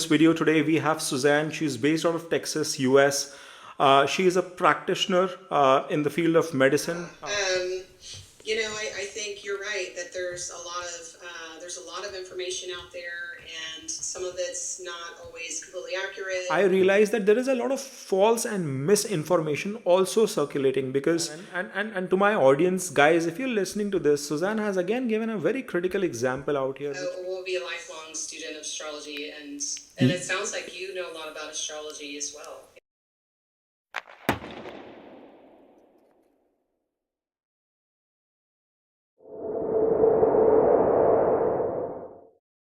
This video today we have Suzanne. She's based out of Texas, US. She is a practitioner in the field of medicine. I think you're right that there's a lot of information out there, and some of it's not always completely accurate. I realize that there is a lot of false and misinformation also circulating because and to my audience, guys, if you're listening to this, Suzanne has again given a very critical example out here. We'll be a lifelong student of astrology, and it sounds like you know a lot about astrology as well.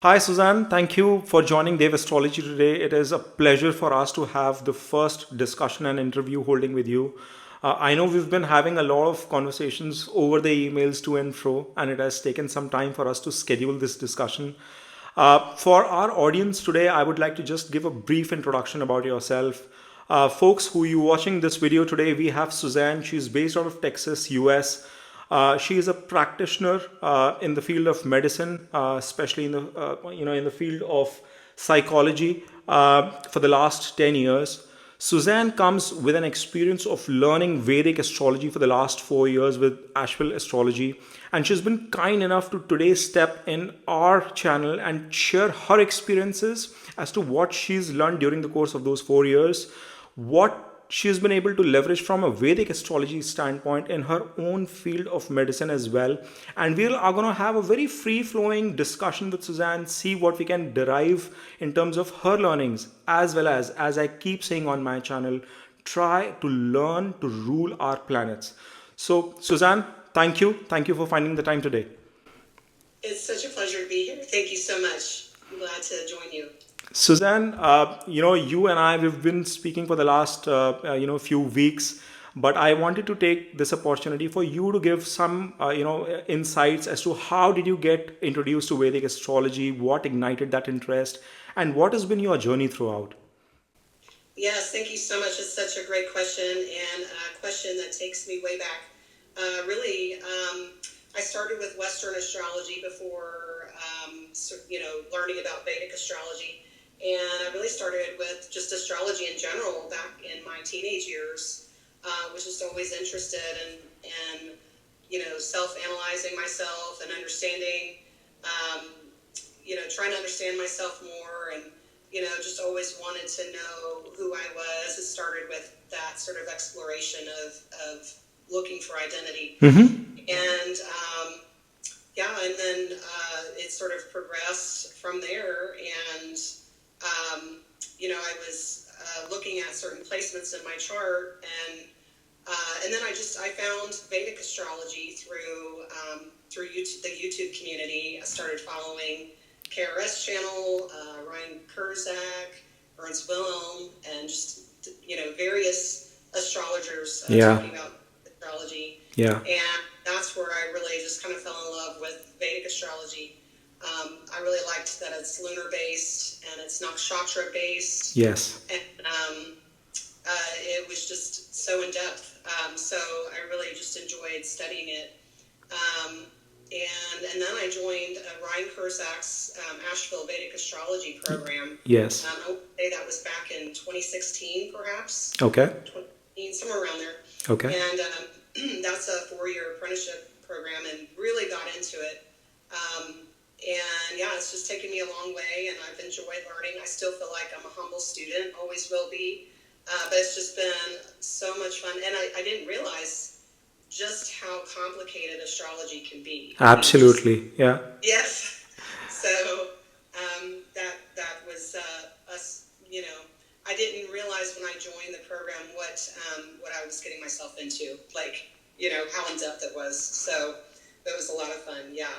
Hi, Suzanne. Thank you for joining Dev Astrology today. It is a pleasure for us to have the first discussion and interview holding with you. I know we've been having a lot of conversations over the emails to and fro, and it has taken some time for us to schedule this discussion. For our audience today, I would like to just give a brief introduction about yourself. Folks who you watching this video today, we have Suzanne. She's based out of Texas, US. She is a practitioner in the field of medicine, especially in the field of psychology for the last 10 years. Suzanne comes with an experience of learning Vedic astrology for the last 4 years with Asheville Astrology, and she's been kind enough to today step in our channel and share her experiences as to what she's learned during the course of those 4 years, what she's been able to leverage from a Vedic astrology standpoint in her own field of medicine as well. And we are going to have a very free flowing discussion with Suzanne, see what we can derive in terms of her learnings, as well as I keep saying on my channel, try to learn to rule our planets. So, Suzanne, thank you. Thank you for finding the time today. It's such a pleasure to be here. Thank you so much. I'm glad to join you. Suzanne, you and I, we've been speaking for the last, few weeks, but I wanted to take this opportunity for you to give some, insights as to how did you get introduced to Vedic astrology, what ignited that interest, and what has been your journey throughout. Yes, thank you so much. It's such a great question, and a question that takes me way back. I started with Western astrology before, learning about Vedic astrology. And I really started with just astrology in general back in my teenage years, was just always interested in self-analyzing myself and understanding, trying to understand myself more, and, just always wanted to know who I was. It started with that sort of exploration of looking for identity. And, and then it sort of progressed from there, and I was looking at certain placements in my chart, and then I found Vedic astrology through YouTube, the YouTube community. I started following KRS channel, Ryan Kurzak, Ernst Wilhelm, and just various astrologers talking about astrology. Yeah. And that's where I really just kind of fell in love with Vedic astrology. I really liked that it's lunar based and it's nakshatra based. Yes. And it was just so in depth. So I really just enjoyed studying it. And then I joined Ryan Kurzak's Asheville Vedic Astrology program. Yes. I would say that was back in 2016, perhaps. Okay. 2015, somewhere around there. Okay. And that's a 4-year apprenticeship program, and really got into it. And yeah, it's just taken me a long way, and I've enjoyed learning. I still feel like I'm a humble student, always will be. But it's just been so much fun. And I didn't realize just how complicated astrology can be. Absolutely. Yeah. Yes. So that was us, I didn't realize when I joined the program what I was getting myself into, like, how in depth it was. So that was a lot of fun. Yeah.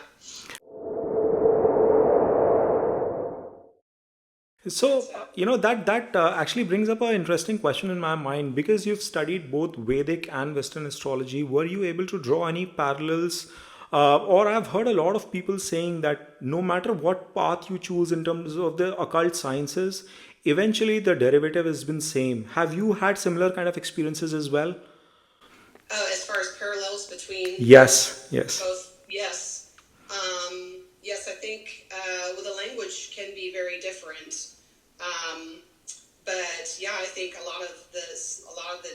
So, that actually brings up an interesting question in my mind, because you've studied both Vedic and Western astrology. Were you able to draw any parallels? Or I've heard a lot of people saying that no matter what path you choose in terms of the occult sciences, eventually the derivative has been same. Have you had similar kind of experiences as well? As far as parallels between Yes. both, yes. Yes, I think the language can be very different. yeah, I think a lot of the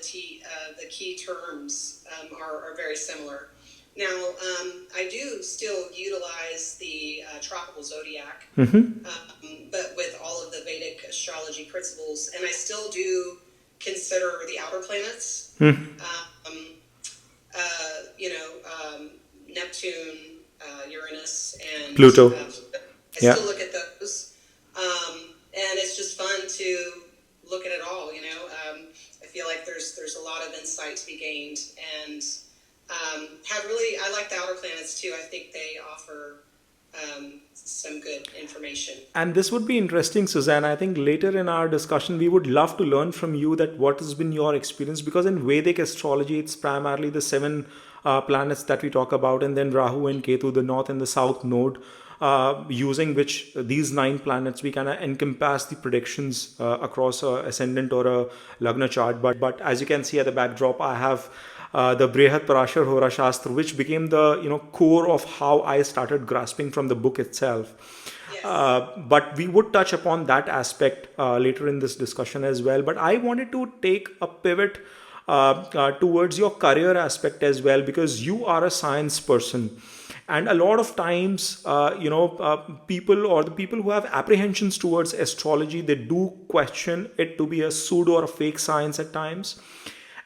key terms are very similar. Now, I do still utilize the tropical zodiac, but with all of the Vedic astrology principles, and I still do consider the outer planets. You know, Neptune, Uranus, and Pluto. I Yeah. still look at those, and it's just fun to look at it all. You know, I feel like there's a lot of insight to be gained, and I like the outer planets too. I think they offer some good information. And this would be interesting, Suzanne. I think later in our discussion, we would love to learn from you that what has been your experience, because in Vedic astrology, it's primarily the seven planets that we talk about, and then Rahu and Ketu, the north and the south node, using which these nine planets we kind of encompass the predictions across a ascendant or a Lagna chart. But as you can see at the backdrop, I have the Brihat Parashar Hora Shastra, which became the core of how I started grasping from the book itself. Yes. But we would touch upon that aspect later in this discussion as well. But I wanted to take a pivot towards your career aspect as well, because you are a science person. And a lot of times, people or the people who have apprehensions towards astrology, they do question it to be a pseudo or a fake science at times.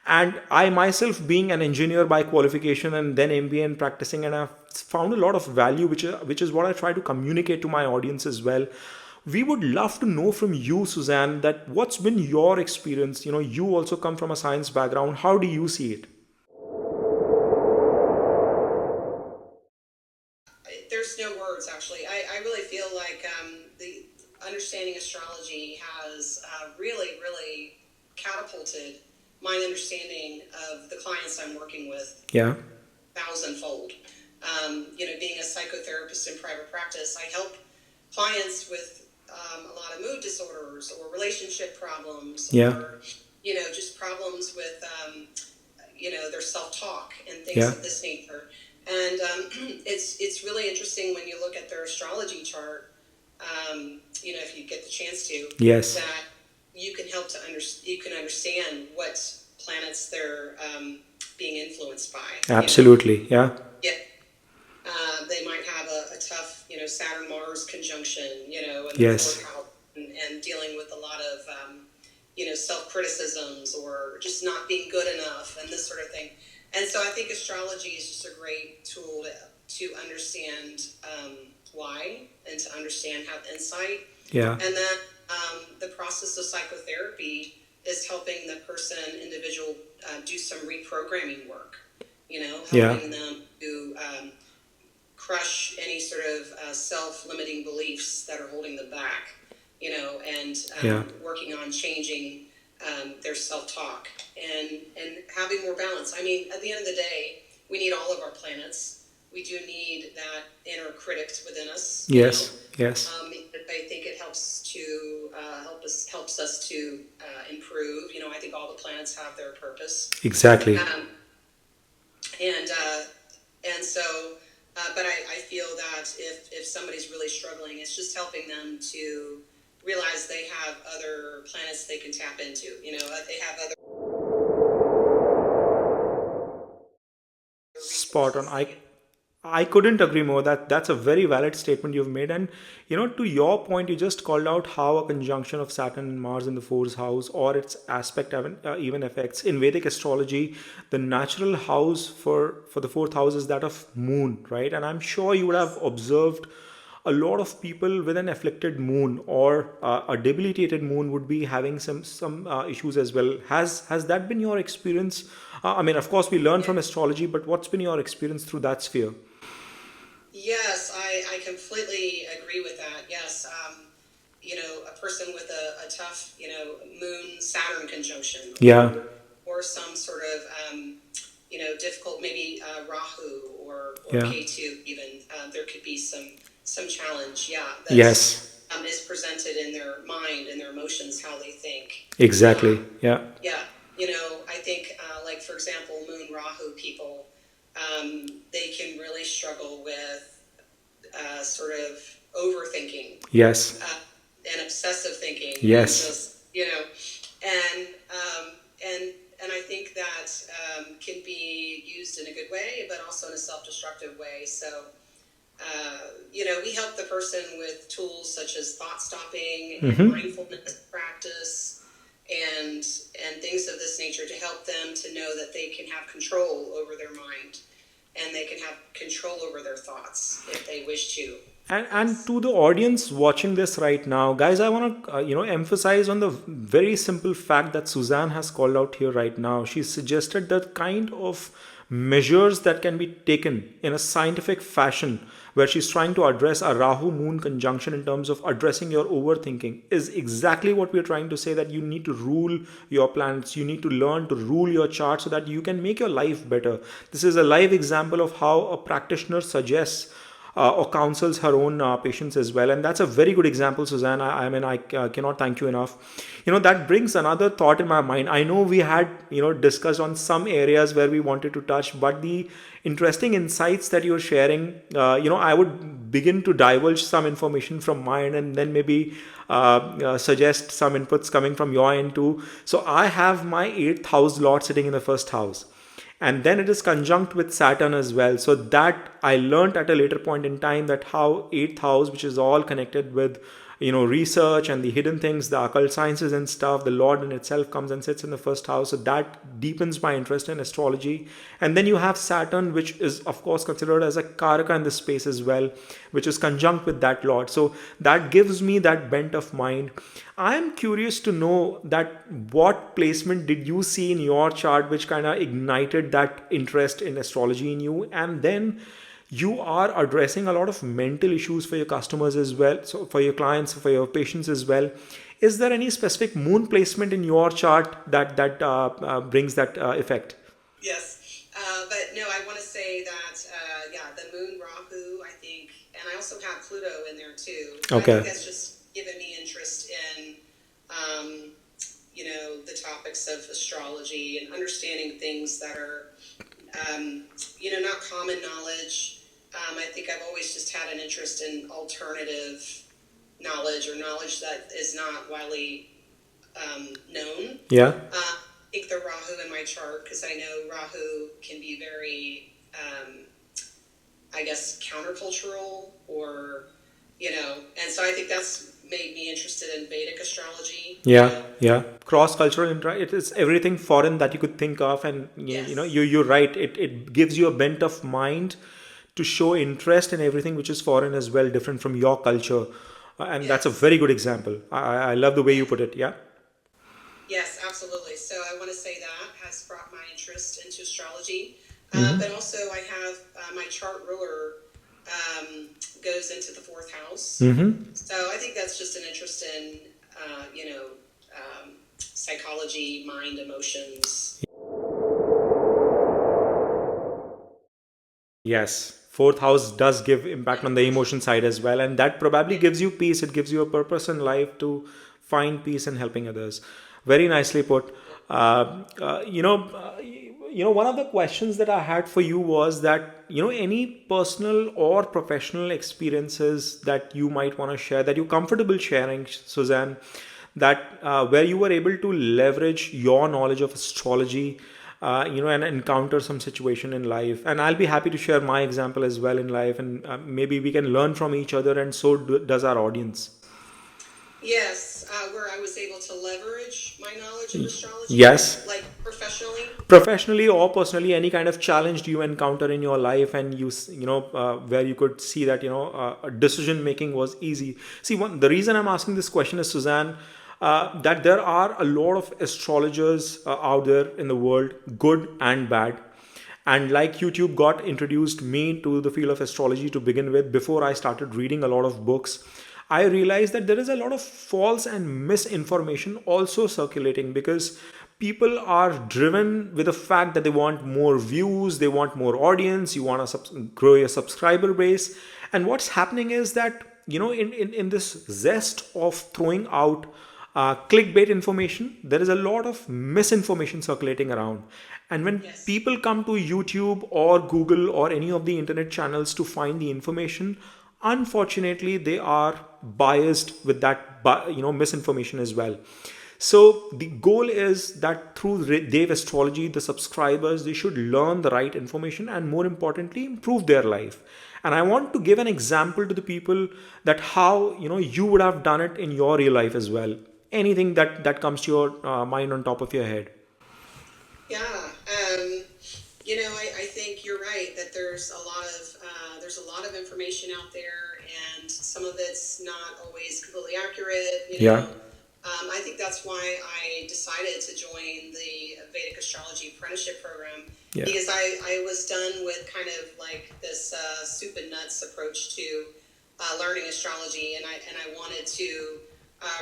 And I myself, being an engineer by qualification and then MBA and practicing, and I've found a lot of value, which is what I try to communicate to my audience as well. We would love to know from you, Suzanne, that what's been your experience. You also come from a science background. How do you see it? There's no words, actually. I really feel like the understanding astrology has really, really catapulted my understanding of the clients I'm working with. Yeah. Thousandfold. Being a psychotherapist in private practice, I help clients with a lot of mood disorders or relationship problems, Yeah. or just problems with their self-talk and things Yeah. of this nature. And it's really interesting when you look at their astrology chart. If you get the chance to, Yes. that you can help you can understand what planets they're being influenced by. Absolutely. Yeah. Yeah. They might have a tough, Saturn Mars conjunction, in the Yes. fourth house, and dealing with a lot of, self-criticisms or just not being good enough and this sort of thing. And so I think astrology is just a great tool to understand why, and to understand, have insight. Yeah. And then the process of psychotherapy is helping the individual do some reprogramming work, helping them to crush any sort of self-limiting beliefs that are holding them back, and working on changing their self-talk and having more balance. I mean, at the end of the day, we need all of our planets. We do need that inner critic within us. Yes. Yes. I think it helps to helps us to improve. I think all the planets have their purpose. Exactly. And so, but I feel that if somebody's really struggling, it's just helping them to realize they have other planets they can tap into. They have other. Spot on. I couldn't agree more. That's a very valid statement you've made. And to your point, you just called out how a conjunction of Saturn and Mars in the fourth house, or its aspect even affects in Vedic astrology. The natural house for the fourth house is that of Moon, right? And I'm sure you would have observed a lot of people with an afflicted moon or a debilitated moon would be having some issues as well. Has that been your experience? I mean, of course, we learn from astrology, but what's been your experience through that sphere? Yes, I completely agree with that. Yes, a person with a tough, Moon Saturn conjunction, Yeah. or some sort of, difficult, maybe Rahu or Yeah. K2 even. There could be some challenge. Yeah. Yes. Is presented in their mind and their emotions, how they think. Exactly. Yeah. Yeah. I think, like, for example, Moon Rahu people, they can really struggle with sort of overthinking. Yes. And obsessive thinking. Yes. And just, constructive way. So, we help the person with tools such as thought stopping and mindfulness practice and things of this nature to help them to know that they can have control over their mind and they can have control over their thoughts if they wish to. And to the audience watching this right now, guys, I want to emphasize on the very simple fact that Suzanne has called out here right now. She suggested the kind of measures that can be taken in a scientific fashion, where she's trying to address a Rahu Moon conjunction in terms of addressing your overthinking, is exactly what we're trying to say, that you need to rule your planets. You need to learn to rule your chart so that you can make your life better. This is a live example of how a practitioner suggests or counsels her own patients as well. And that's a very good example, Suzanne. I mean, I cannot thank you enough. That brings another thought in my mind. I know we had, discussed on some areas where we wanted to touch, but the interesting insights that you're sharing, I would begin to divulge some information from my end and then maybe suggest some inputs coming from your end too. So I have my 8th house lord sitting in the first house. And then it is conjunct with Saturn as well. So that I learned at a later point in time, that how 8th house, which is all connected with research and the hidden things, the occult sciences and stuff, the Lord in itself comes and sits in the first house. So that deepens my interest in astrology. And then you have Saturn, which is of course considered as a karaka in this space as well, which is conjunct with that Lord. So that gives me that bent of mind. I'm curious to know that what placement did you see in your chart which kind of ignited that interest in astrology in you? And then you are addressing a lot of mental issues for your customers as well, so for your clients, for your patients as well. Is there any specific moon placement in your chart that brings that effect? Yes, but no, I want to say that the moon Rahu, I think, and I also have Pluto in there too. So Okay. I think that's just given me interest in the topics of astrology and understanding things that are not common knowledge. I think I've always just had an interest in alternative knowledge, or knowledge that is not widely known. Yeah. I think the Rahu in my chart, because I know Rahu can be very, countercultural, or, and so I think that's made me interested in Vedic astrology. Yeah. Cross-cultural, it is everything foreign that you could think of, and Yes. you're right. It gives you a bent of mind to show interest in everything which is foreign as well, different from your culture, and that's a Yes. very good example. I love the way you put it. Yeah. Yes, absolutely. So I want to say that has brought my interest into astrology. But also I have my chart ruler goes into the 4th house. So I think that's just an interest in, psychology, mind, emotions. Yes, 4th house does give impact on the emotion side as well, and that probably gives you peace. It gives you a purpose in life to find peace in helping others. Very nicely put. One of the questions that I had for you was that any personal or professional experiences that you might want to share, that you're comfortable sharing, Suzanne, that where you were able to leverage your knowledge of astrology, and encounter some situation in life. And I'll be happy to share my example as well in life, and maybe we can learn from each other, and so does our audience. Yes, where I was able to leverage my knowledge of astrology. Yes. Like professionally. Professionally or personally, any kind of challenge you encounter in your life, and where you could see that decision making was easy. See, the reason I'm asking this question is, Suzanne, that there are a lot of astrologers out there in the world, good and bad. And like YouTube got introduced me to the field of astrology to begin with, before I started reading a lot of books, I realized that there is a lot of false and misinformation also circulating, because people are driven with the fact that they want more views, they want more audience, you want to grow your subscriber base. And what's happening is that, in this zest of throwing out clickbait information, there is a lot of misinformation circulating around. And when Yes. people come to YouTube or Google or any of the internet channels to find the information, unfortunately they are biased with that misinformation as well. So the goal is that through Dev Astrology, the subscribers, they should learn the right information and more importantly, improve their life. And I want to give an example to the people that how, you would have done it in your real life as well. Anything that comes to your mind on top of your head. Yeah, I think you're right that there's a lot of information out there, and some of it's not always completely accurate. Yeah. I think that's why I decided to join the Vedic Astrology Apprenticeship Program, Yeah. because I was done with kind of like this soup and nuts approach to learning astrology, and I wanted to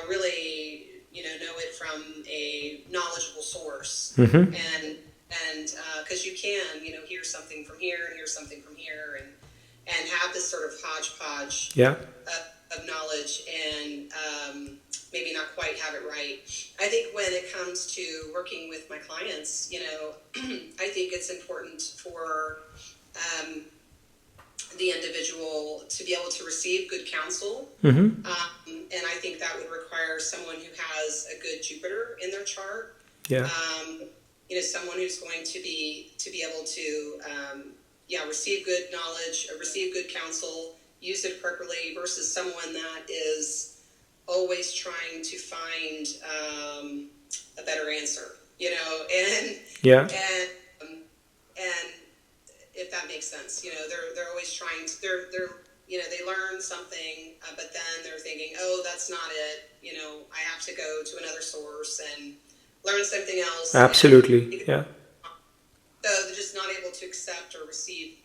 really know it from a knowledgeable source, and because you can hear something from here and hear something from here, and have this sort of hodgepodge Yeah. of knowledge, and maybe not quite have it right. I think when it comes to working with my clients, I think it's important for the individual to be able to receive good counsel. And I think that would require someone who has a good Jupiter in their chart. Yeah. Someone who's going to be able to, receive good knowledge, receive good counsel, use it appropriately, versus someone that is always trying to find a better answer, and Yeah. and if that makes sense, they're always trying to, they learn something, but then they're thinking, oh, that's not it. I have to go to another source and learn something else. Absolutely. Yeah. So they're just not able to accept or receive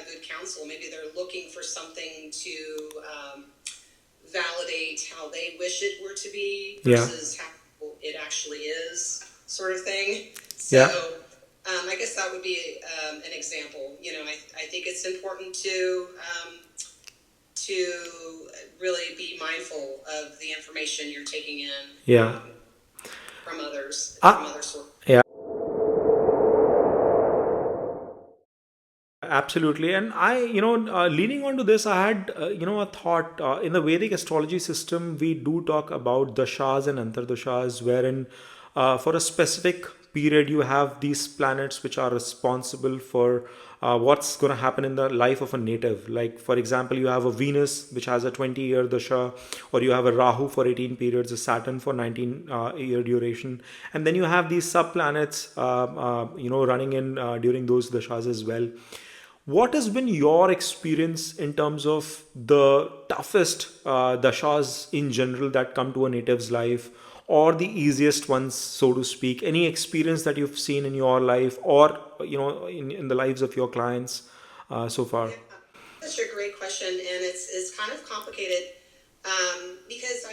good counsel. Maybe they're looking for something to validate how they wish it were to be versus how it actually is, sort of thing. So I guess that would be an example. I think it's important to really be mindful of the information you're taking in. Yeah. From others, from other sources. Yeah. Absolutely. And leaning on to this, I had, a thought. In the Vedic astrology system, we do talk about dashas and antardashas, wherein for a specific period, you have these planets which are responsible for what's going to happen in the life of a native. Like, for example, you have a Venus, which has a 20-year dasha, or you have a Rahu for 18 periods, a Saturn for 19-year duration. And then you have these sub-planets, running in during those dashas as well. What has been your experience in terms of the toughest dashas in general that come to a native's life, or the easiest ones, so to speak? Any experience that you've seen in your life, or in the lives of your clients so far? Yeah, such a great question, and it's kind of complicated because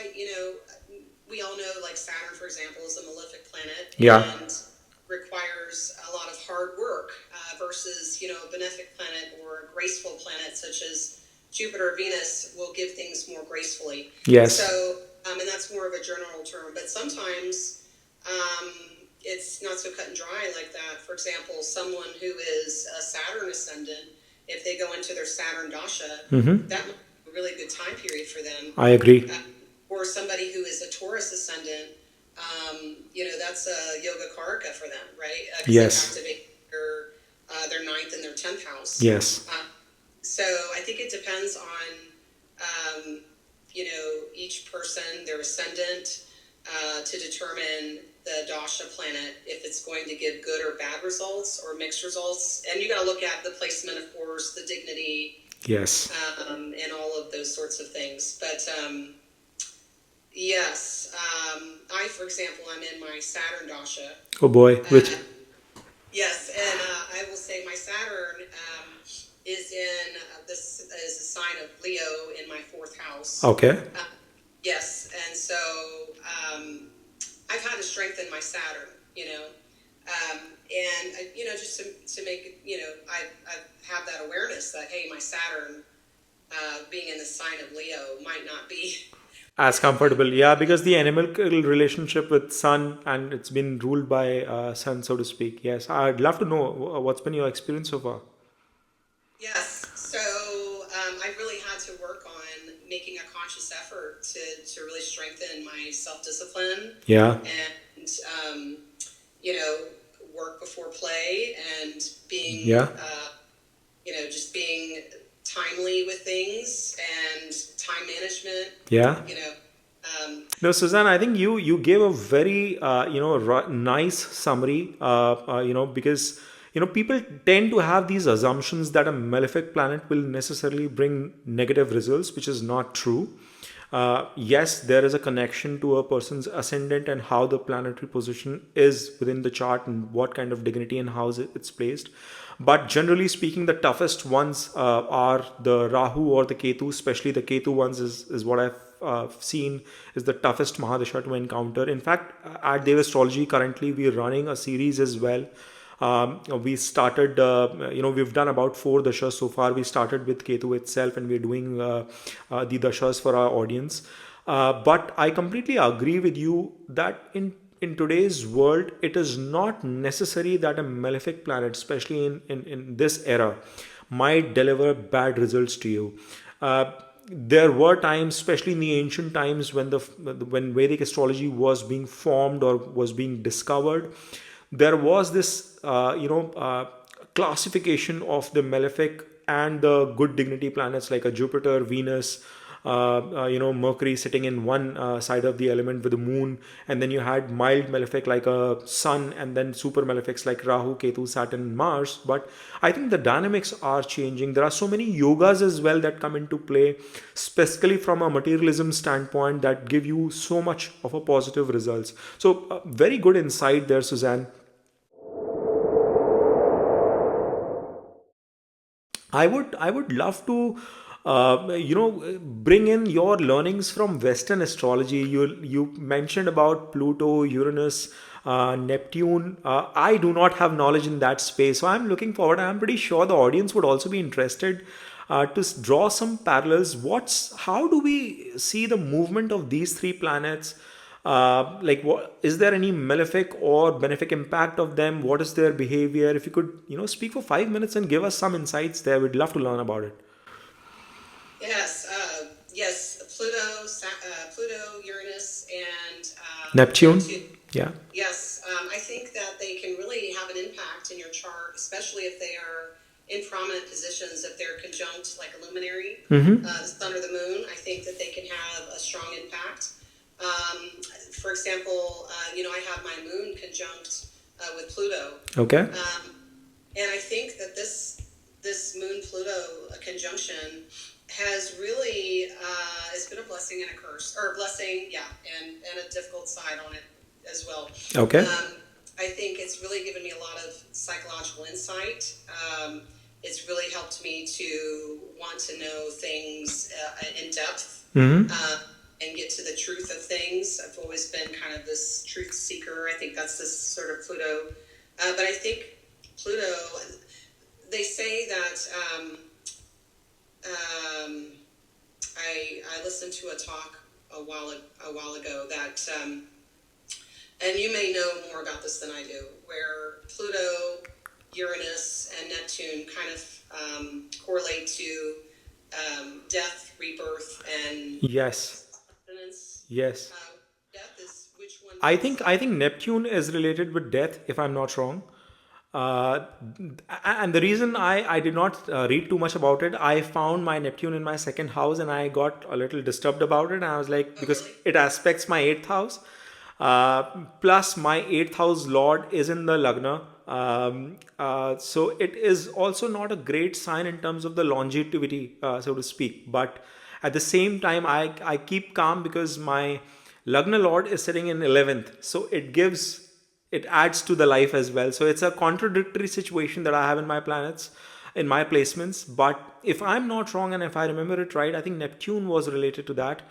we all know, like, Saturn, for example, is a malefic planet. Yeah. And requires a lot of hard work versus a benefic planet or a graceful planet such as Jupiter or Venus will give things more gracefully. Yes. So and that's more of a general term, but sometimes it's not so cut and dry like that. For example, someone who is a Saturn ascendant, if they go into their Saturn dasha, that might be a really good time period for them. I agree. Or somebody who is a Taurus ascendant, that's a yoga karaka for them, right? Yes. They activate their ninth and their 10th house. Yes. So I think it depends on, each person, their ascendant, to determine the dasha planet, if it's going to give good or bad results or mixed results. And you got to look at the placement, of course, the dignity. Yes. And all of those sorts of things. But, yes, I, for example, I'm in my Saturn dasha. Oh boy, which? Yes, and I will say my Saturn is in this is a sign of Leo in my 4th house. Okay. Yes, and so I've had to strengthen my Saturn, and just to make it, I have that awareness that, hey, my Saturn being in the sign of Leo might not be As comfortable, yeah, because the animal relationship with sun, and it's been ruled by sun, so to speak. Yes, I'd love to know what's been your experience so far. Yes, so I really had to work on making a conscious effort to to really strengthen my self-discipline Yeah. and, you know, work before play and being, Yeah. just being timely with things and time management, Yeah. you know. No, Suzanne, I think you gave a very nice summary. Because people tend to have these assumptions that a malefic planet will necessarily bring negative results, which is not true. Yes, there is a connection to a person's ascendant and how the planetary position is within the chart and what kind of dignity and how it's placed. But generally speaking, the toughest ones are the Rahu or the Ketu, especially the Ketu ones is what I've seen is the toughest Mahadasha to encounter. In fact, at Dev Astrology, currently we're running a series as well. We started, we've done about 4 dashas so far. We started with Ketu itself, and we're doing the dashas for our audience. But I completely agree with you that in today's world, it is not necessary that a malefic planet, especially in this era, might deliver bad results to you. There were times, especially in the ancient times, when Vedic astrology was being formed or was being discovered, there was this classification of the malefic and the good dignity planets like a Jupiter, Venus, Mercury sitting in one side of the element with the moon, and then you had mild malefic like a sun, and then super malefics like Rahu, Ketu, Saturn, Mars. But I think the dynamics are changing. There are so many yogas as well that come into play, specifically from a materialism standpoint, that give you so much of a positive results. So very good insight there, Suzanne. I would love to bring in your learnings from Western astrology. You mentioned about Pluto, Uranus, Neptune. I do not have knowledge in that space, so I'm looking forward. I'm pretty sure the audience would also be interested to draw some parallels. How do we see the movement of these three planets? Like, what is there any malefic or benefic impact of them? What is their behavior? If you could speak for 5 minutes and give us some insights there, we'd love to learn about it. Yes, Pluto, Uranus, and Neptune. Neptune. Yeah. Yes, I think that they can really have an impact in your chart, especially if they are in prominent positions, if they're conjunct like a luminary, the sun or the moon. I think that they can have a strong impact. For example, I have my moon conjunct with Pluto. Okay. And I think that this Moon Pluto conjunction has really it's been a blessing and a curse, or a blessing, yeah, and a difficult side on it as well. Okay. I think it's really given me a lot of psychological insight. It's really helped me to want to know things in depth. And get to the truth of things. I've always been kind of this truth seeker. I think that's this sort of Pluto. But I think Pluto, they say that I listened to a talk a while ago that, and you may know more about this than I do, where Pluto, Uranus, and Neptune kind of correlate to death, rebirth, and Yes. abstinence. Yes. Death is which one? I think Neptune is related with death, if I'm not wrong. Uh, and the reason I did not read too much about it, I found my Neptune in my second house, and I got a little disturbed about it. And I was like, Oh, because really? it aspects my eighth house, plus my eighth house Lord is in the Lagna. So it is also not a great sign in terms of the longevity, so to speak. But at the same time, I keep calm because my Lagna Lord is sitting in 11th. So it adds to the life as well. So it's a contradictory situation that I have in my planets, in my placements. But if I'm not wrong and if I remember it right, I think Neptune was related to that.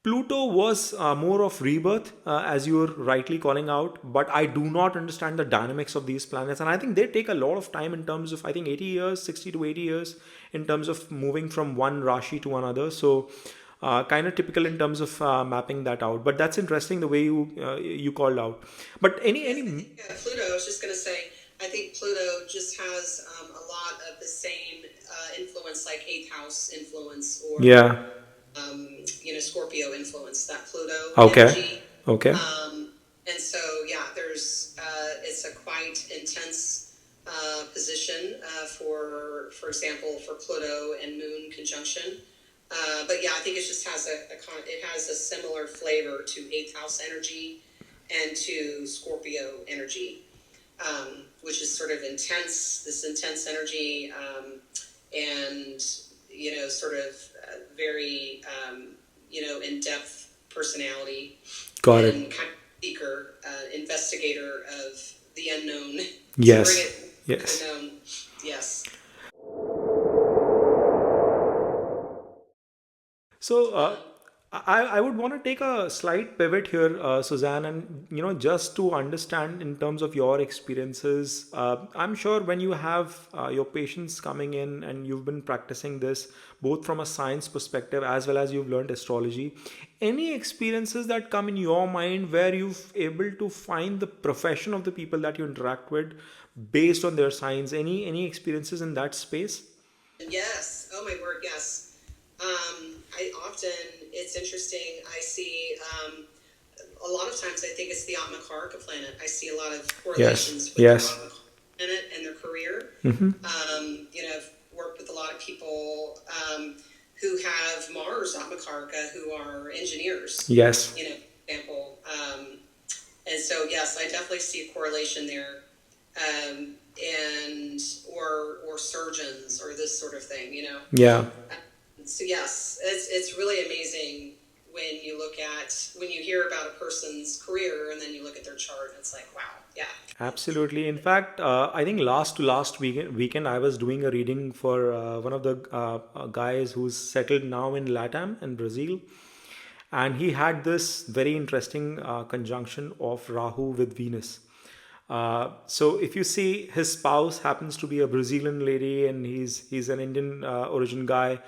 Pluto was more of rebirth, as you're rightly calling out, but I do not understand the dynamics of these planets. And I think they take a lot of time in terms of, I think, 80 years, 60 to 80 years in terms of moving from one Rashi to another. So, kind of typical in terms of mapping that out. But that's interesting the way you called out. But Yes, I think Pluto. I was just going to say, I think Pluto just has a lot of the same influence, like eighth house influence, or yeah. Scorpio influence, that Pluto Okay. energy. Okay. And so, yeah, it's a quite intense position for example, for Pluto and Moon conjunction. But yeah, I think it just has it has a similar flavor to eighth house energy and to Scorpio energy, which is sort of this intense energy, and sort of very in depth personality Got it. and kind of seeker, investigator of the unknown to bring Yes. it to Yes. the known. Yes. So I would want to take a slight pivot here, Suzanne, and just to understand in terms of your experiences. I'm sure when you have your patients coming in and you've been practicing this both from a science perspective as well as you've learned astrology, any experiences that come in your mind where you've able to find the profession of the people that you interact with based on their signs? Any experiences in that space? Yes. Oh my word. Yes. I often, it's interesting. I see a lot of times. I think it's the Atmakarika planet. I see a lot of Yes. correlations with their Yes. Atmakarika planet and their career. I've worked with a lot of people who have Mars Atmakarika who are engineers. Yes. For example. And so, yes, I definitely see a correlation there. And or surgeons or this sort of thing. Yeah. So yes, it's really amazing when you hear about a person's career and then you look at their chart and it's like, wow, yeah. Absolutely. In fact, I think last weekend I was doing a reading for one of the guys who's settled now in Latam in Brazil, and he had this very interesting conjunction of Rahu with Venus. So if you see his spouse happens to be a Brazilian lady and he's an Indian origin guy,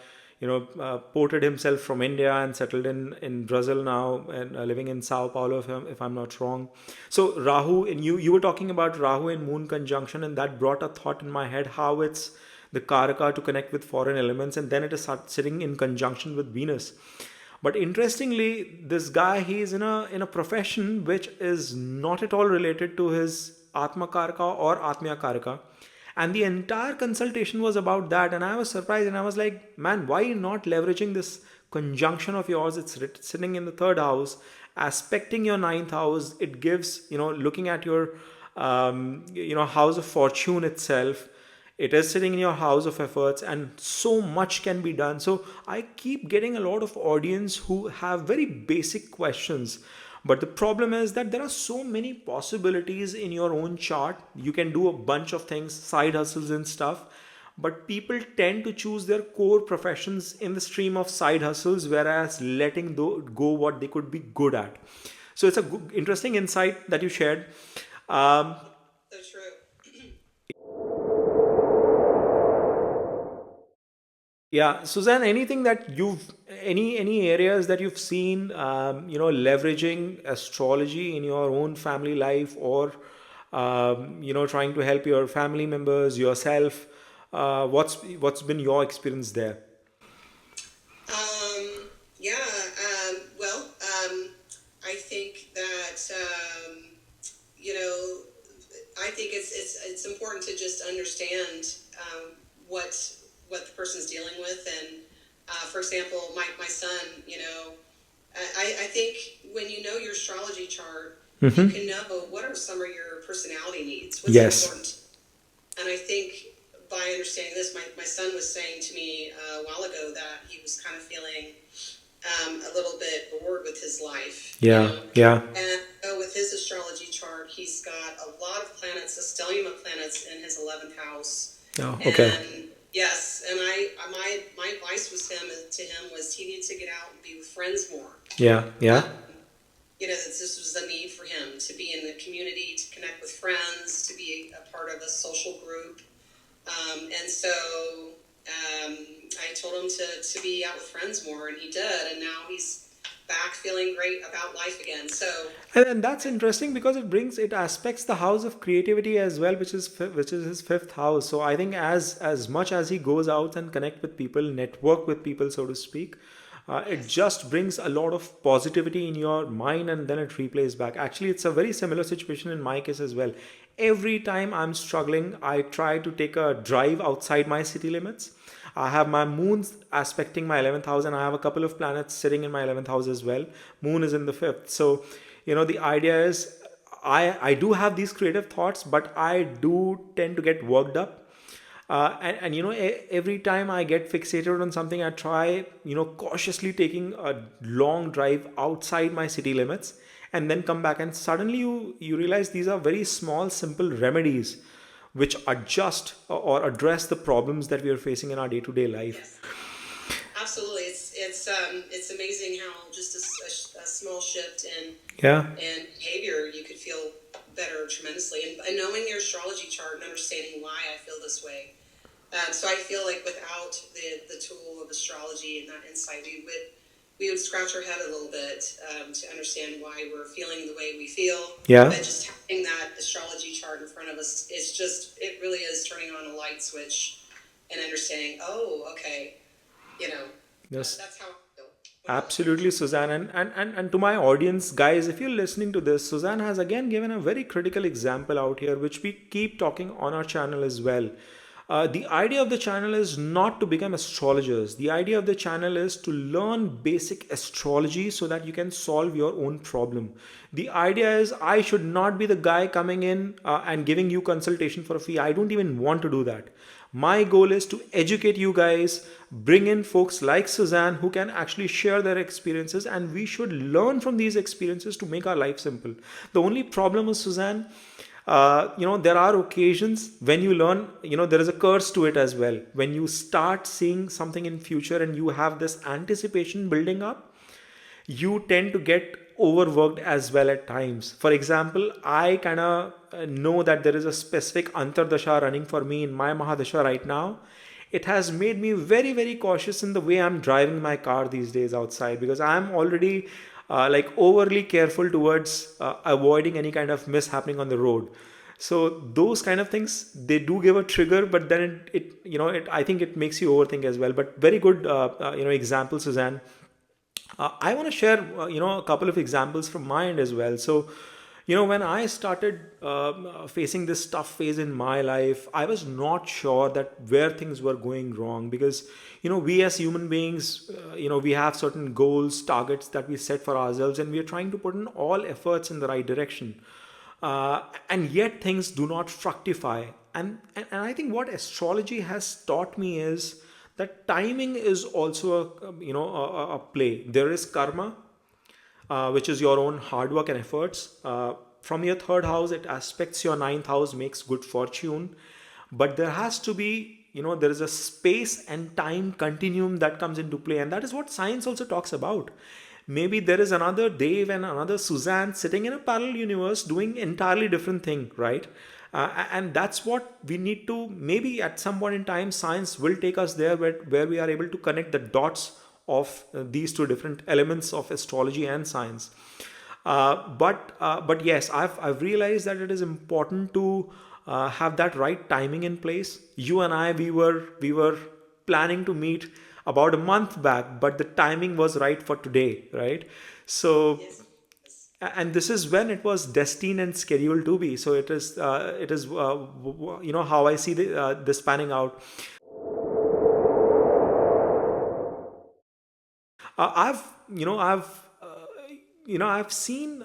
ported himself from India and settled in Brazil now and living in Sao Paulo if I'm not wrong. So Rahu, and you were talking about Rahu and Moon conjunction, and that brought a thought in my head how it's the Karaka to connect with foreign elements, and then it is sitting in conjunction with Venus. But interestingly, this guy, he is in a profession which is not at all related to his Atma Karka or Atmya Karka. And the entire consultation was about that. And I was surprised and I was like, man, why not leveraging this conjunction of yours? It's sitting in the third house, aspecting your ninth house. It gives, looking at your, house of fortune itself, it is sitting in your house of efforts, and so much can be done. So I keep getting a lot of audience who have very basic questions, but the problem is that there are so many possibilities in your own chart. You can do a bunch of things, side hustles and stuff, but people tend to choose their core professions in the stream of side hustles, whereas letting go what they could be good at. So it's a good, interesting insight that you shared. um, So true. Yeah, Suzanne, anything that any areas that you've seen, leveraging astrology in your own family life, or trying to help your family members, yourself. What's been your experience there? Yeah. Well, I think that you know, I think it's important to just understand what the person's dealing with, and for example, my son, I think when you know your astrology chart, you can know what are some of your personality needs, what's Yes. important. And I think by understanding this, my son was saying to me a while ago that he was kind of feeling a little bit bored with his life, Yeah. Yeah. And with his astrology chart, he's got a lot of planets, a stellium of planets in his 11th house. Oh, okay. And yes, and my advice was to him was he needs to get out and be with friends more. Yeah. Yeah. That this was a need for him to be in the community, to connect with friends, to be a part of a social group. And so I told him to be out with friends more, and he did. And now he's back feeling great about life again. So, And that's interesting because it aspects the house of creativity as well, which is his fifth house. So I think as much as he goes out and connect with people, network with people, so to speak, It Yes. just brings a lot of positivity in your mind and then it replays back. Actually, it's a very similar situation in my case as well. Every time I'm struggling, I try to take a drive outside my city limits. I have my moon's aspecting my 11th house, and I have a couple of planets sitting in my 11th house as well. Moon is in the 5th. So, the idea is I do have these creative thoughts, but I do tend to get worked up. And every time I get fixated on something, I try cautiously taking a long drive outside my city limits and then come back, and suddenly you realize these are very small simple remedies which adjust or address the problems that we are facing in our day-to-day life. Yes. Absolutely. It's amazing how just a small shift Yeah. in behavior, you could feel better tremendously. And knowing your astrology chart and understanding why I feel this way. So I feel like without the tool of astrology and that insight, we would scratch our head a little bit to understand why we're feeling the way we feel. Yeah. But just having that astrology chart in front of us is it really is turning on a light switch and understanding, oh, okay, Yes. that's how I feel when I look at Absolutely, Suzanne. And to my audience, guys, if you're listening to this, Suzanne has again given a very critical example out here, which we keep talking on our channel as well. The idea of the channel is not to become astrologers. The idea of the channel is to learn basic astrology so that you can solve your own problem. The idea is I should not be the guy coming in and giving you consultation for a fee. I don't even want to do that. My goal is to educate you guys, bring in folks like Suzanne who can actually share their experiences, and we should learn from these experiences to make our life simple. The only problem is, Suzanne, there are occasions when you learn, there is a curse to it as well. When you start seeing something in future and you have this anticipation building up, you tend to get overworked as well at times. For example, I kind of know that there is a specific Antardasha running for me in my Mahadasha right now. It has made me very, very cautious in the way I'm driving my car these days outside, because I'm already like overly careful towards avoiding any kind of miss happening on the road. So those kind of things, they do give a trigger, but then I think it makes you overthink as well. But very good example, Suzanne. I want to share, a couple of examples from my end as well. So, when I started facing this tough phase in my life, I was not sure that where things were going wrong, because, we as human beings, we have certain goals, targets that we set for ourselves, and we are trying to put in all efforts in the right direction. And yet things do not fructify. And I think what astrology has taught me is that timing is also a play. There is karma, which is your own hard work and efforts. From your third house, it aspects your ninth house, makes good fortune. But there has to be, there is a space and time continuum that comes into play. And that is what science also talks about. Maybe there is another Dave and another Suzanne sitting in a parallel universe doing entirely different thing, right? And that's what we need to, maybe at some point in time, science will take us there, where we are able to connect the dots of these two different elements of astrology and science. But yes, I've realized that it is important to have that right timing in place. You and I, we were planning to meet about a month back, but the timing was right for today, right? So, yes. Yes. and this is when it was destined and scheduled to be. So it is how I see this panning out. I've you know I've seen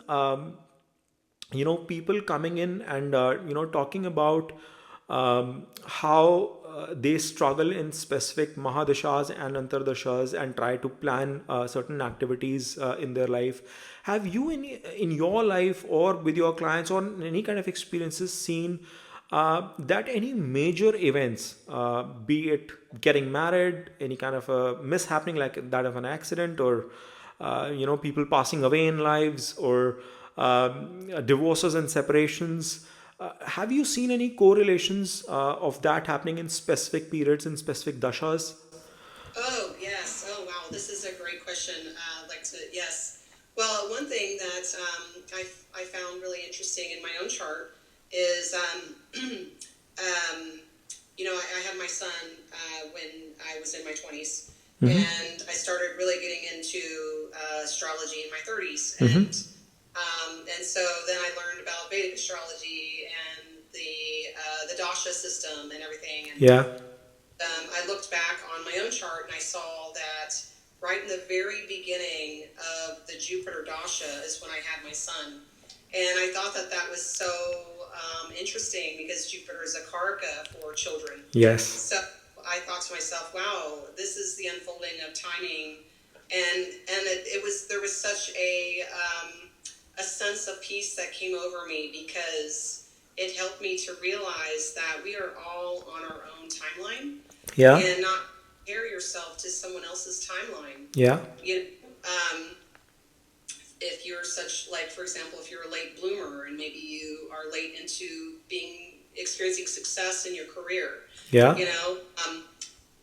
people coming in and talking about how they struggle in specific mahadashas and antardashas and try to plan certain activities in their life. Have you in your life or with your clients or in any kind of experiences seen that any major events, be it getting married, any kind of a mishappening like that of an accident, or people passing away in lives, or divorces and separations, have you seen any correlations of that happening in specific periods in specific dashas? Oh, yes. Oh, wow. This is a great question. I'd like to, yes. Well, one thing that I found really interesting in my own chart is, I had my son when I was in my 20s. And I started really getting into astrology in my 30s. And so then I learned about Vedic astrology and the dasha system and everything. And Yeah. I looked back on my own chart and I saw that right in the very beginning of the Jupiter dasha is when I had my son. And I thought that that was so interesting because Jupiter is a karaka for children. Yes. So I thought to myself, wow, this is the unfolding of timing. And it was, there was such a sense of peace that came over me because it helped me to realize that we are all on our own timeline. Yeah. And not compare yourself to someone else's timeline. Yeah. You know, if you're such, like, for example, if you're a late bloomer and maybe you are late into experiencing success in your career, Yeah. you know,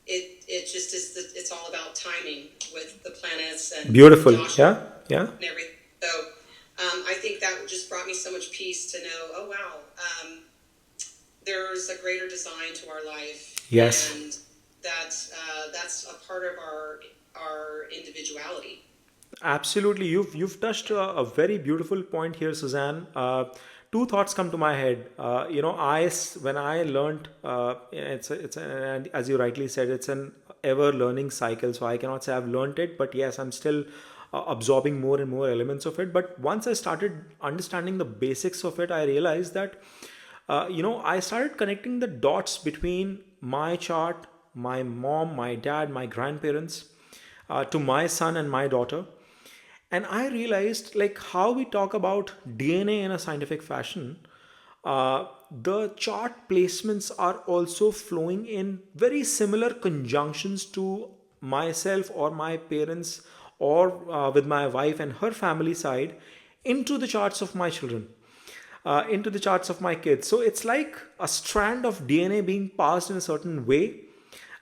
it just is, it's all about timing with the planets and Beautiful. Josh Yeah. Yeah. and everything. So I think that just brought me so much peace to know, oh wow, there's a greater design to our life. Yes. And that's a part of our individuality. Absolutely, you've touched a very beautiful point here, Suzanne. Two thoughts come to my head. When I learned, and as you rightly said, it's an ever learning cycle. So I cannot say I've learned it, but yes, I'm still absorbing more and more elements of it. But once I started understanding the basics of it, I realized that I started connecting the dots between my chart, my mom, my dad, my grandparents, to my son and my daughter. And I realized, like, how we talk about DNA in a scientific fashion, the chart placements are also flowing in very similar conjunctions to myself or my parents, or with my wife and her family side, into the charts of my children, into the charts of my kids. So it's like a strand of DNA being passed in a certain way.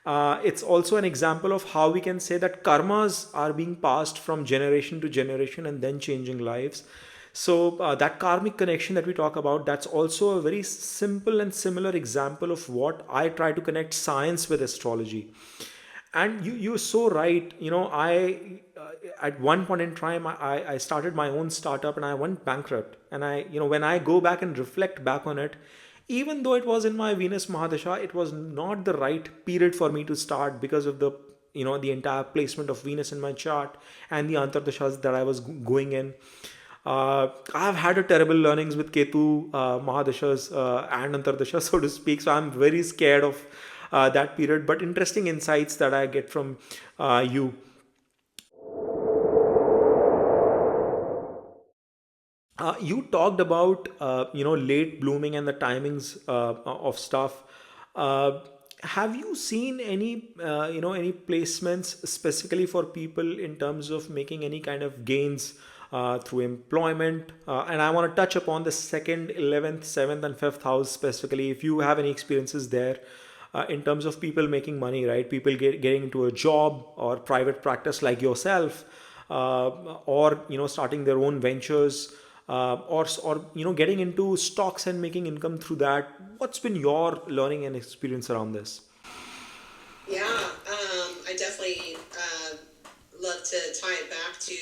It's also an example of how we can say that karmas are being passed from generation to generation and then changing lives. So that karmic connection that we talk about, that's also a very simple and similar example of what I try to connect science with astrology. And you're so right. I at one point in time, I started my own startup and I went bankrupt. And when I go back and reflect back on it, even though it was in my Venus Mahadasha, it was not the right period for me to start because of the entire placement of Venus in my chart and the antardashas that I was going in. I've had a terrible learnings with Ketu Mahadashas and Antardashas, so to speak. So I'm very scared of that period. But interesting insights that I get from you. You talked about late blooming and the timings of stuff. Uh, have you seen any placements specifically for people in terms of making any kind of gains through employment? And I want to touch upon the second, 11th, 7th, and 5th house specifically. If you have any experiences there, in terms of people making money, right? People getting into a job or private practice like yourself, or starting their own ventures, or getting into stocks and making income through that. What's been your learning and experience around this? Yeah, I definitely love to tie it back to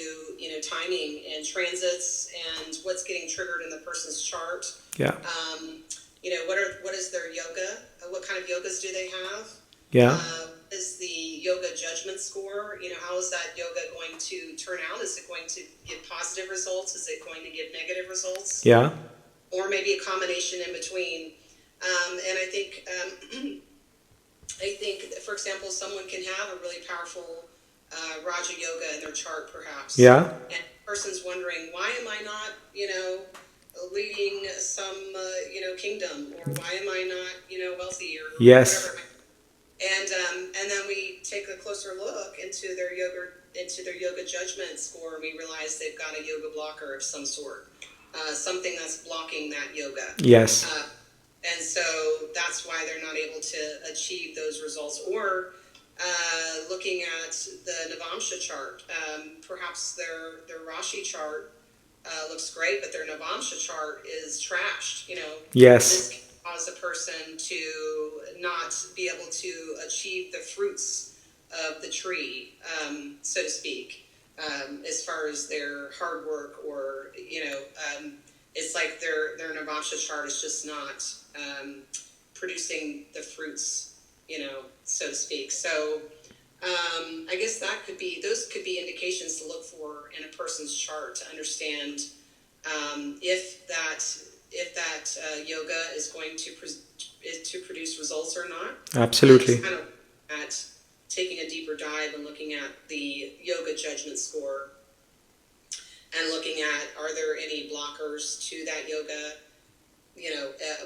timing and transits and what's getting triggered in the person's chart. Yeah. What is their yoga? What kind of yogas do they have? Yeah. Is the yoga judgment score? How is that yoga going to turn out? Is it going to give positive results? Is it going to give negative results? Yeah. Or maybe a combination in between. And I think, for example, someone can have a really powerful Raja Yoga in their chart, perhaps. Yeah. And the person's wondering, why am I not, leading some, kingdom, or why am I not, wealthy, or Yes. whatever. And then we take a closer look into their yoga judgment score, and we realize they've got a yoga blocker of some sort, something that's blocking that yoga. Yes. And so that's why they're not able to achieve those results. Or looking at the Navamsha chart, perhaps their Rashi chart looks great, but their Navamsha chart is trashed. Yes. This can cause a person to not be able to achieve the fruits the tree, so to speak, as far as their hard work, or it's like their Navamsha chart is just not producing the fruits, so to speak. So I guess those could be indications to look for in a person's chart to understand if that yoga is going to produce results or not. Absolutely. Just kind of at taking a deeper dive and looking at the yoga judgment score and looking at, are there any blockers to that yoga?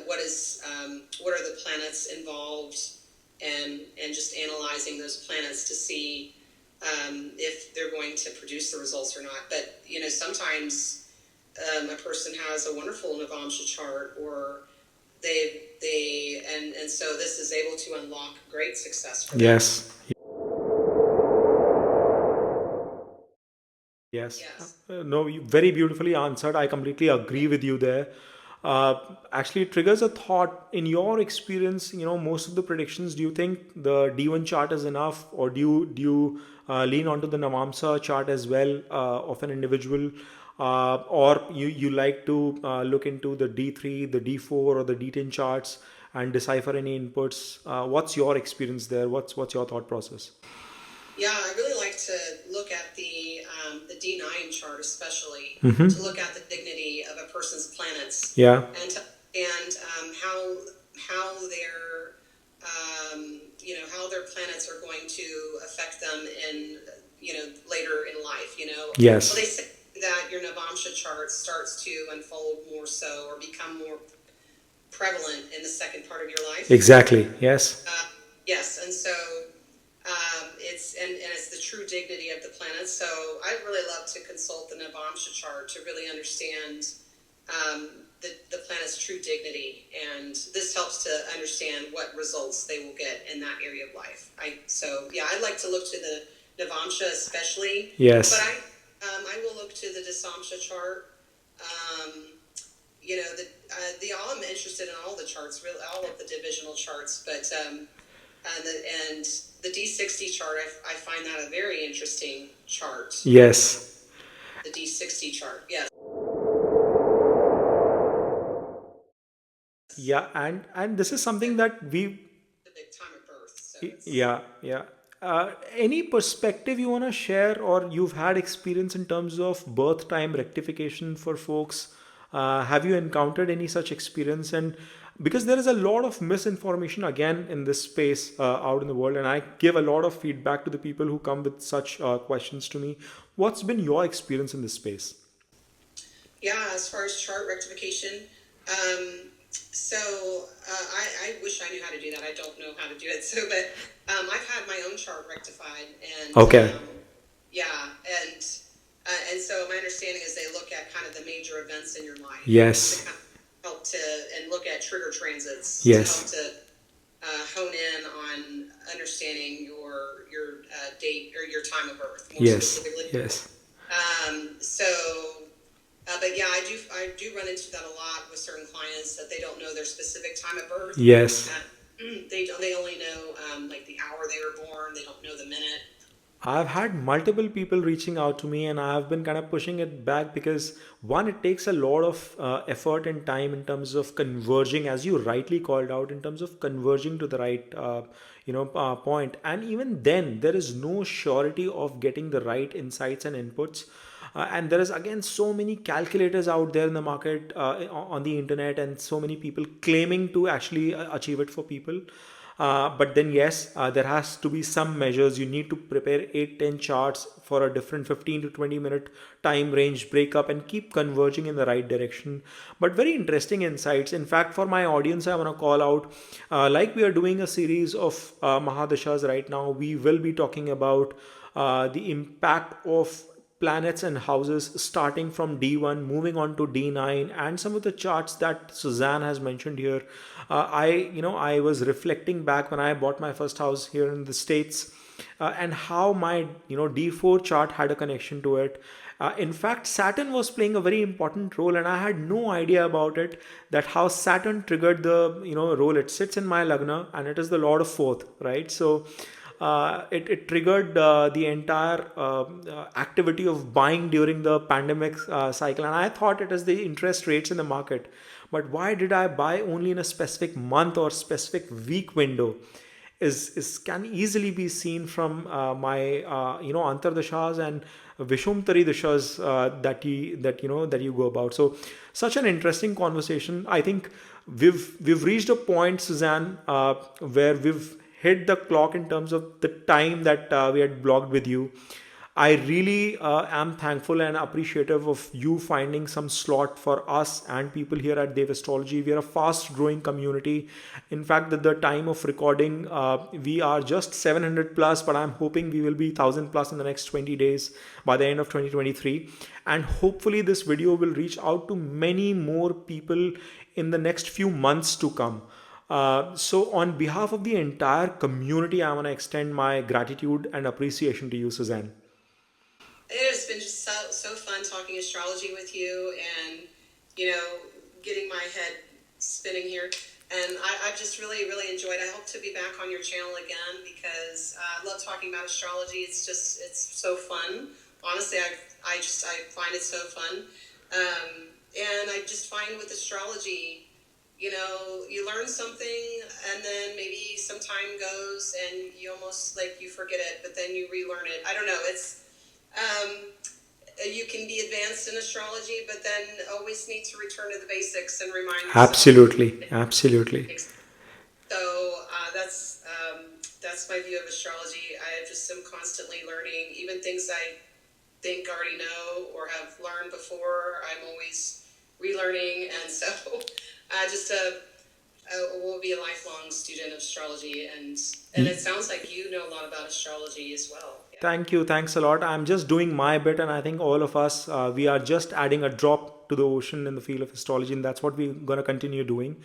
What are the planets involved, and just analyzing those planets to see if they're going to produce the results or not. But sometimes a person has a wonderful Navamsha chart, or and so this is able to unlock great success for them. Yes. Yes. Yes. No, you very beautifully answered. I completely agree with you there. Actually, it triggers a thought. In your experience, most of the predictions, do you think the D1 chart is enough, or do you lean onto the Navamsa chart as well of an individual, or you like to look into the D3, the D4, or the D10 charts and decipher any inputs? What's your experience there? What's your thought process? Yeah, I really like to look at the D9 chart, especially Mm-hmm. to look at the dignity of a person's planets, Yeah. and how their how their planets are going to affect them in later in life. Yes. Well, they say that your Navamsha chart starts to unfold more so, or become more prevalent in the second part of your life. Exactly. Yes. Yes, and so it's the true dignity of the planet. So I really love to consult the Navamsha chart to really understand the planet's true dignity, and this helps to understand what results they will get in that area of life. I like to look to the Navamsha especially. Yes. But I will look to the Dasamsha chart. I'm interested in all the charts, really, all of the divisional charts, but and the D60 chart, I find that a very interesting chart. Yes. The D60 chart, yes. Yeah, and this is something that we. The big time of birth. So Yeah. Any perspective you want to share, or you've had experience in terms of birth time rectification for folks? Have you encountered any such experience? And because there is a lot of misinformation again in this space out in the world, and I give a lot of feedback to the people who come with such questions to me. What's been your experience in this space? yeah, as far as chart rectification, I wish I knew how to do that. I don't know how to do it. But I've had my own chart rectified, and Okay. and so my understanding is they look at kind of the major events in your life Yes. to kind of help and look at trigger transits Yes. to help to hone in on understanding your date or your time of birth more Yes. specifically. Yes. But yeah, I do run into that a lot with certain clients, that they don't know their specific time of birth. Yes. They only know like the hour they were born. They don't know the minute. I've had multiple people reaching out to me, and I've been kind of pushing it back because one, it takes a lot of effort and time in terms of converging, as you rightly called out, in terms of converging to the right, point. And even then, there is no surety of getting the right insights and inputs. And there is again so many calculators out there in the market, on the internet, and so many people claiming to actually achieve it for people. But then, yes, there has to be some measures. You need to prepare 8, 10 charts for a different 15 to 20 minute time range breakup and keep converging in the right direction. But very interesting insights. In fact, for my audience, I want to call out, like we are doing a series of Mahadashas right now, we will be talking about the impact of planets and houses starting from D1, moving on to D9, and some of the charts that Suzanne has mentioned here. I was reflecting back when I bought my first house here in the States, and how my D4 chart had a connection to it. In fact, Saturn was playing a very important role, and I had no idea about it. That how Saturn triggered the role. It sits in my lagna, and it is the Lord of Fourth, right? So it triggered the entire activity of buying during the pandemic cycle. And I thought it is the interest rates in the market. But why did I buy only in a specific month or specific week window? Is can easily be seen from my antar dashas and vishumtari dashas that you go about. So such an interesting conversation. I think we've reached a point, Suzanne, where we've hit the clock in terms of the time that we had blocked with you. I really am thankful and appreciative of you finding some slot for us and people here at Dev Astrology. We are a fast growing community. In fact, at the time of recording, we are just 700 plus, but I'm hoping we will be 1000 plus in the next 20 days by the end of 2023. And hopefully, this video will reach out to many more people in the next few months to come. So, on behalf of the entire community, I want to extend my gratitude and appreciation to you, Suzanne. It has been just so fun talking astrology with you and, getting my head spinning here. And I've just really, really enjoyed it. I hope to be back on your channel again because I love talking about astrology. It's so fun. Honestly, I find it so fun. And I just find with astrology, you learn something and then maybe some time goes and you almost you forget it, but then you relearn it. I don't know. You can be advanced in astrology, but then always need to return to the basics and remind yourself. Absolutely, absolutely. So that's my view of astrology. I just am constantly learning, even things I think I already know or have learned before. I'm always relearning, and so I will be a lifelong student of astrology, and it sounds like you know a lot about astrology as well. Thank you. Thanks a lot. I'm just doing my bit, and I think all of us, we are just adding a drop to the ocean in the field of astrology, and that's what we're going to continue doing.